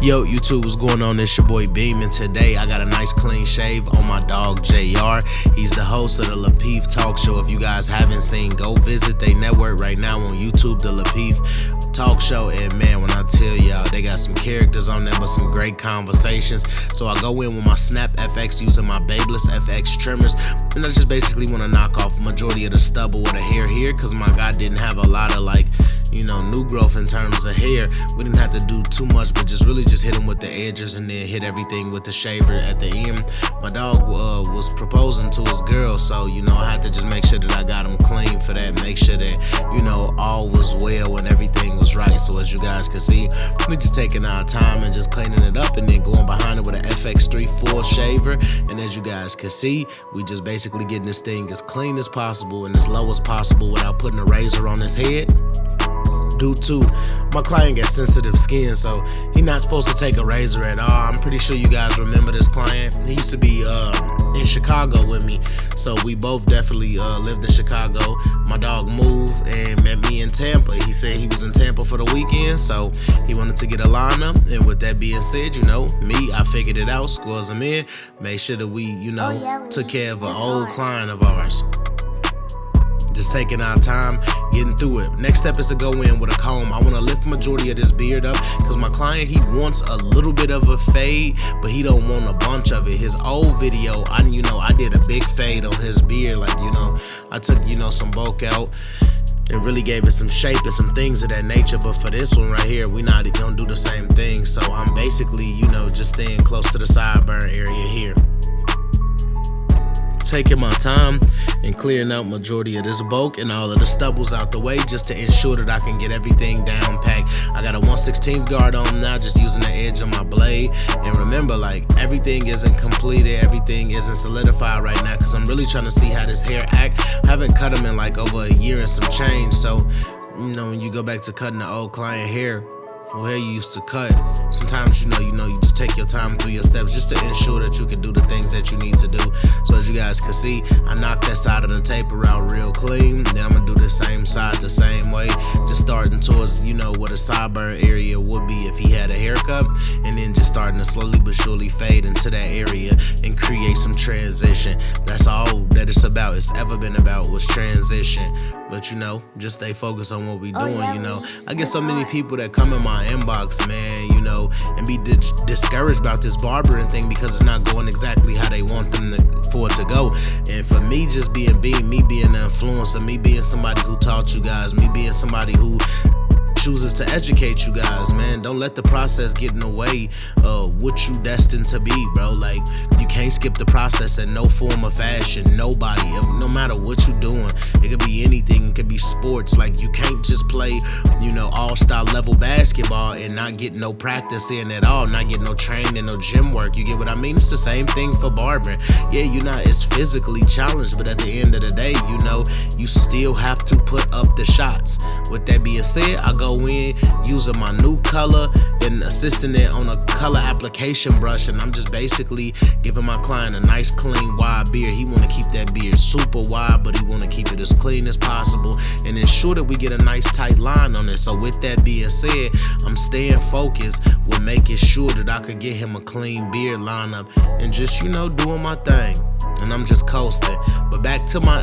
Yo, YouTube, what's going on? It's your boy Beam, and today I got a nice clean shave on my dog JR. He's the host of the Lapeef Talk Show. If you guys haven't seen, go visit their network right now on YouTube, the Lapeef Talk Show. And man, when I tell y'all, they got some characters on there, but some great conversations. So I go in with my Snap FX using my Babeless FX trimmers, and I just basically want to knock off majority of the stubble or the hair here, because my guy didn't have a lot of new growth in terms of hair. We didn't have to do too much, but really just hit him with the edges and then hit everything with the shaver at the end. My dog was proposing to his girl, so I had to just make sure that I got him clean for that, make sure that all was well and everything was right. So as you guys can see, we just taking our time and just cleaning it up and then going behind it with an FX3 shaver. And as you guys can see, we just basically getting this thing as clean as possible and as low as possible without putting a razor on his head. Due to my client got sensitive skin, so he's not supposed to take a razor at all. I'm pretty sure you guys remember this client. He used to be in Chicago with me, so we both definitely lived in Chicago. My dog moved and met me in Tampa. He said he was in Tampa for the weekend, so he wanted to get a lineup. And with that being said, I figured it out, squares him in, made sure that we, took care of an old client of ours. Just taking our time, getting through it. Next step is to go in with a comb. I want to lift majority of this beard up because my client, he wants a little bit of a fade, but he don't want a bunch of it. His old video, I did a big fade on his beard. I took, some bulk out and really gave it some shape and some things of that nature. But for this one right here, we not gonna do the same thing. So I'm basically, just staying close to the sideburn area here. Taking my time and clearing out majority of this bulk and all of the stubbles out the way just to ensure that I can get everything down packed. I got a 1/16 guard on now, just using the edge of my blade. And remember, everything isn't completed, everything isn't solidified right now, because I'm really trying to see how this hair act. I haven't cut them in over a year and some change. So when you go back to cutting the old client hair, hair you used to cut, sometimes you just take your time through your steps just to ensure that you can do the things that you need to do. So as you guys can see, I knocked that side of the taper out real clean. Then I'm gonna do the same side the same way, just starting towards what a sideburn area would be if he had a haircut, and then just starting to slowly but surely fade into that area and create some transition. That's all that it's about. It's ever been about was transition. But just stay focused on what we doing. I get so many people that come in my inbox, man, and be discouraged about this barbering thing because it's not going exactly how they want them for it to go. And for me, just me being an influencer, me being somebody who taught you guys, me being somebody who chooses to educate you guys, man. Don't let the process get in the way of what you destined to be, bro. You can't skip the process in no form of fashion. Nobody, no matter what you're doing. It could be anything, it could be sports. You can't just play, all-star level basketball and not get no practice in at all, not get no training, no gym work. You get what I mean? It's the same thing for barbering. Yeah, it's physically challenged, but at the end of the day, you still have to put up the shots. With that being said, I go in using my new color and assisting it on a color application brush, and I'm just basically giving my client a nice clean wide beard. He want to keep that beard super wide, but he want to keep it as clean as possible and ensure that we get a nice tight line on it. So with that being said, I'm staying focused with making sure that I could get him a clean beard lineup and just doing my thing. And I'm just coasting. But back to my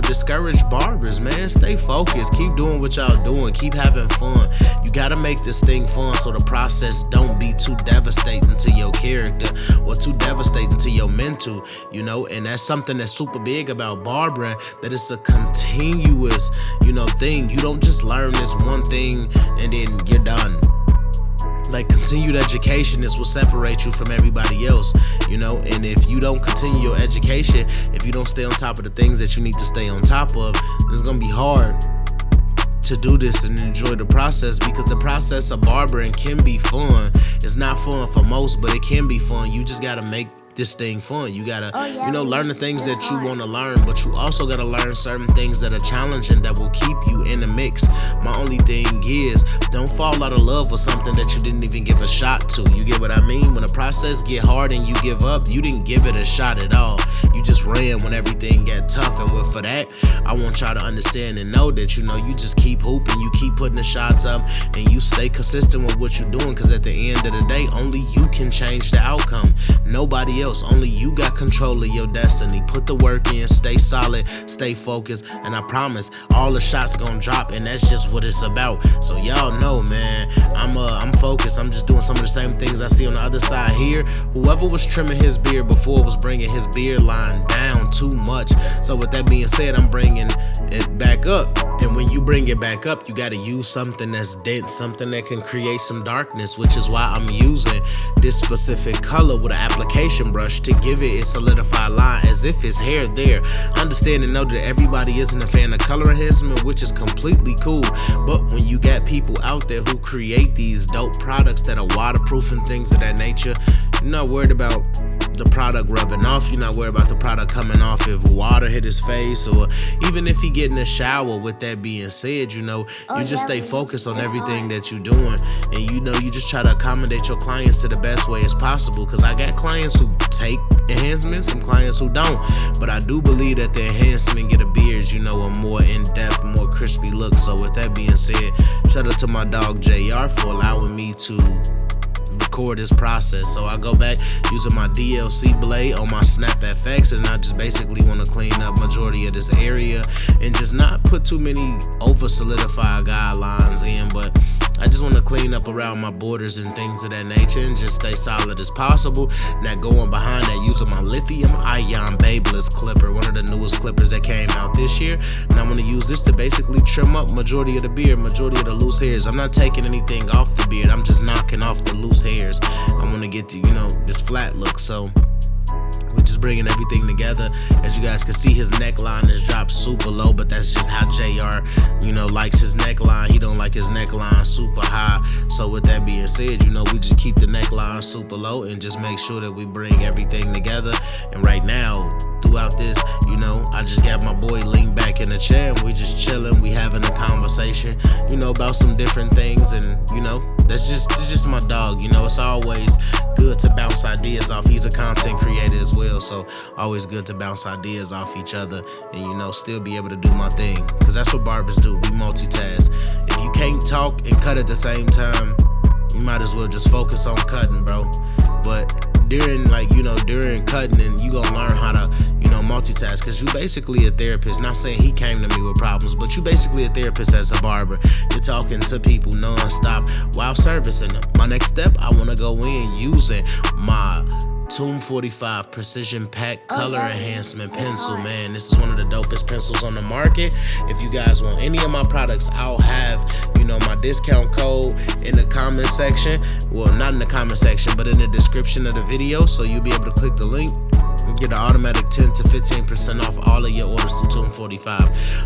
discouraged barbers, man, stay focused, keep doing what y'all doing, keep having fun. You gotta make this thing fun so the process don't be too devastating to your character or too devastating to your mental, and that's something that's super big about barbering, that it's a continuous thing. You don't just learn this one thing and then you're done. Continued education is what separates you from everybody else, and if you don't continue your education, if you don't stay on top of the things that you need to stay on top of, it's gonna be hard to do this and enjoy the process, because the process of barbering can be fun. It's not fun for most, but it can be fun. You just gotta make this thing fun. You gotta, learn the things that you want to learn, but you also gotta learn certain things that are challenging that will keep you in the mix. My only thing is, don't fall out of love with something that you didn't even give a shot to. You get what I mean? When the process get hard and you give up, you didn't give it a shot at all. You just ran when everything got tough. And for that, I want y'all to understand and know that, you just keep hooping, you keep putting the shots up, and you stay consistent with what you're doing, because at the end of the day, only you can change the outcome. Nobody else. Only you got control of your destiny. Put the work in, stay solid, stay focused, and I promise all the shots are gonna drop, and that's just what it's about. So y'all know, man, I'm focused. I'm just doing some of the same things I see on the other side here. Whoever was trimming his beard before was bringing his beard line down too much. So with that being said, I'm bringing it back up. And when you bring it back up, you got to use something that's dense, something that can create some darkness, which is why I'm using this specific color with an application brush to give it its solidified line as if it's hair there. Understand and know that everybody isn't a fan of color enhancement, which is completely cool. But when you got people out there who create these dope products that are waterproof and things of that nature, you're not worried about the product rubbing off. You're not worried about the product coming off if water hit his face, or even if he get in the shower. With that being said, you just stay focused on everything that you're doing, and you just try to accommodate your clients to the best way as possible, because I got clients who take enhancements, some clients who don't, but I do believe that the enhancement get a beard, a more in-depth, more crispy look. So with that being said, shout out to my dog JR for allowing me to record this process. So I go back using my DLC blade on my Snap FX, and I just basically want to clean up majority of this area and just not put too many over solidified guidelines in, but I just want to clean up around my borders and things of that nature and just stay solid as possible. Now going behind that, using my lithium ion babeless clipper, one of the newest clippers that came out this year, and I'm going to use this to basically trim up majority of the beard, majority of the loose hairs. I'm not taking anything off the beard, I'm just knocking off the loose hairs. I want to get to this flat look. So we're just bringing everything together. As you guys can see, his neckline is dropped super low, but that's just how JR, likes his neckline. He don't like his neckline super high. So with that being said, we just keep the neckline super low and just make sure that we bring everything together. And right now, throughout this, I just got my boy leaned back in the chair, and we just chilling. We having a conversation, about some different things, and that's just my dog. It's always good to bounce ideas off. He's a content creator as well, so always good to bounce ideas off each other and still be able to do my thing, because that's what barbers do. We multitask. If you can't talk and cut at the same time, you might as well just focus on cutting, bro. But during during cutting, and you gonna learn how to multitask, because you basically a therapist. Not saying he came to me with problems, but you basically a therapist as a barber. You're talking to people non-stop while servicing them. My next step, I want to go in using my Tomb 45 Precision Pack Color Enhancement Pencil, man. This is one of the dopest pencils on the market. If you guys want any of my products, I'll have my discount code in the comment section. Well, not in the comment section, but in the description of the video, so you'll be able to click the link and get an automatic 10 to 15% off all of your orders through Tomb 45.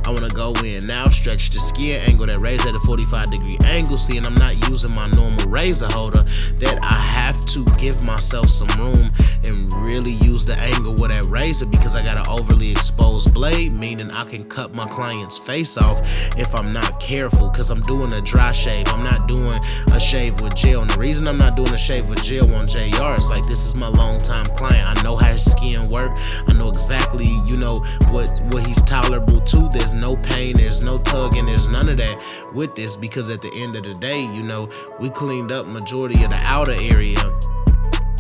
I want to go in now, stretch the skin angle, that razor at a 45-degree angle. See, and I'm not using my normal razor holder, that I have to give myself some room and really use the angle with that razor, because I got an overly exposed blade, meaning I can cut my client's face off if I'm not careful, because I'm doing a dry shave. I'm not doing a shave with gel. And the reason I'm not doing a shave with gel on JR is like, this is my long-time client. I know how his skin work. I know exactly, what he's tolerable to. There's no pain, there's no tugging, there's none of that with this, because at the end of the day, we cleaned up majority of the outer area.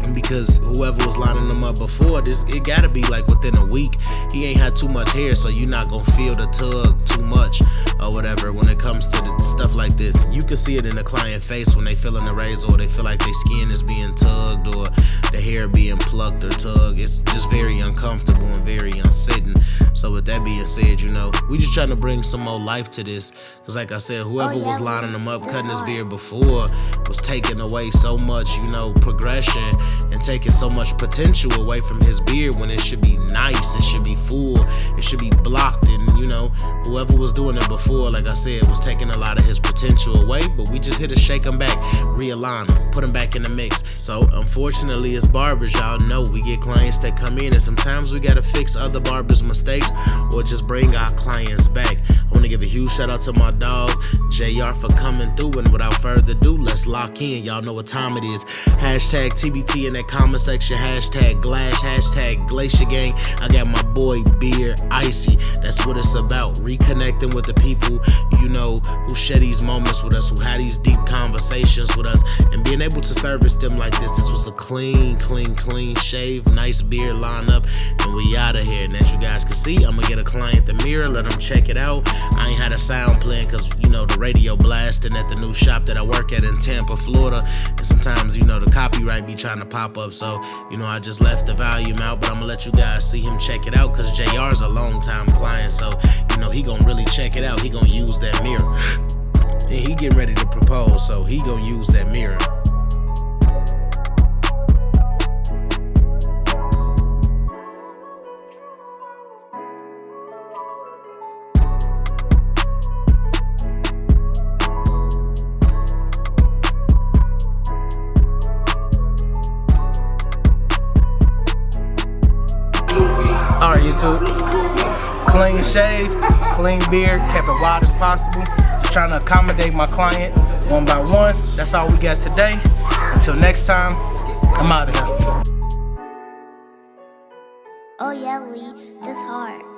And because whoever was lining them up before this, it gotta be like within a week. He ain't had too much hair, so you're not gonna feel the tug too much or whatever when it comes to the stuff like this. You can see it in the client face when they feel in the razor, or they feel like their skin is being tugged, or the hair being plucked or tugged. It's just very uncomfortable and very unsitting. So with that being said, we just trying to bring some more life to this, because like I said, whoever was lining them up, cutting his beard before was taking away so much, progression, and taking so much potential away from his beard when it should be nice, it should be full, it should be blocked. And whoever was doing it before, like I said, was taking a lot of his potential away. But we just here to shake him back, realign him, put him back in the mix. So unfortunately, as barbers, y'all know we get clients that come in, and sometimes we gotta fix other barbers' mistakes or just bring our clients back. I want to give a huge shout out to my dog JR for coming through, and without further ado, let's lock in. Y'all know what time it is. Hashtag TBT in that comment section, hashtag Glash, hashtag Glacier Gang. I got my boy Beard Icy. That's what it's about, reconnecting with the people who share these moments with us, who had these deep conversations with us, and being able to service them like this. This was a clean shave, nice beard lineup, and we out of here. And as you guys can see, I'm gonna get a client the mirror, let them check it out. I ain't had a sound playing because the radio blasting at the new shop that I work at in Tampa, Florida, and sometimes the copyright be trying to pop up, so I just left the volume out. But I'm gonna let you guys see him check it out because JR's a long time client, so he gonna really check it out. He gonna use that mirror, and he getting ready to propose, so he gonna use that mirror. Alright, YouTube, clean shave, clean beard, kept it wide as possible. Just trying to accommodate my client one by one. That's all we got today. Until next time, I'm out of here. Oh yeah, Lee, this hard.